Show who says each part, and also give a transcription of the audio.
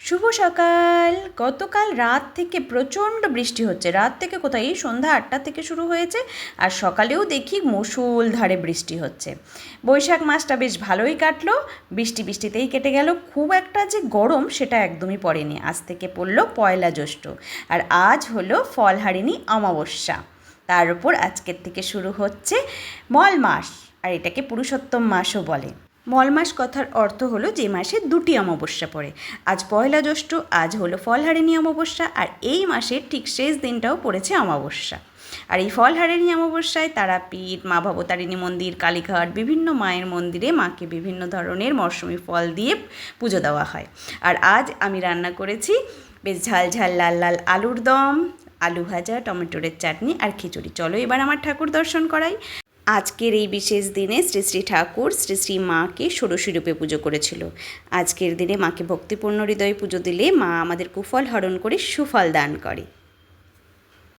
Speaker 1: শুভ সকাল। গতকাল রাত থেকে প্রচণ্ড বৃষ্টি হচ্ছে। রাত থেকে কোথায়, এই সন্ধ্যা 8টা থেকে শুরু হয়েছে, আর সকালেও দেখি মুষলধারে বৃষ্টি হচ্ছে। বৈশাখ মাসটা বেশ ভালোই কাটলো, বৃষ্টিতেই কেটে গেল। খুব একটা যে গরম সেটা একদমই পড়েনি। আজ থেকে পড়লো পয়লা জ্যৈষ্ঠ, আর আজ হলো ফলহারিণী অমাবস্যা। তার উপর আজকের থেকে শুরু হচ্ছে মল মাস, আর এটাকে পুরুষোত্তম মাসও বলে। মল মাস কথার অর্থ হলো যে মাসে দুটি অমাবস্যা পড়ে। আজ পয়লা জ্যৈষ্ঠ, আজ হলো ফলহারিণী অমাবস্যা, আর এই মাসের ঠিক শেষ দিনটাও পড়েছে অমাবস্যা। আর এই ফলহারিণী অমাবস্যায় তারাপীঠ, মা ভবতারিণী মন্দির, কালীঘাট, বিভিন্ন মায়ের মন্দিরে মাকে বিভিন্ন ধরনের মরশুমি ফল দিয়ে পুজো দেওয়া হয়। আর আজ আমি রান্না করেছি বেশ ঝাল ঝাল লাল লাল আলুর দম, আলু ভাজা, টমেটোরের চাটনি আর খিচুড়ি। চলো এবার আমার ঠাকুর দর্শন করাই। আজকের এই বিশেষ দিনে শ্রী শ্রী ঠাকুর শ্রী শ্রী মাকে ষোড়শী রূপে পুজো করেছিল। আজকের দিনে মাকে ভক্তিপূর্ণ হৃদয়ে পুজো দিলে মা আমাদের কুফল হরণ করে সুফল দান করে।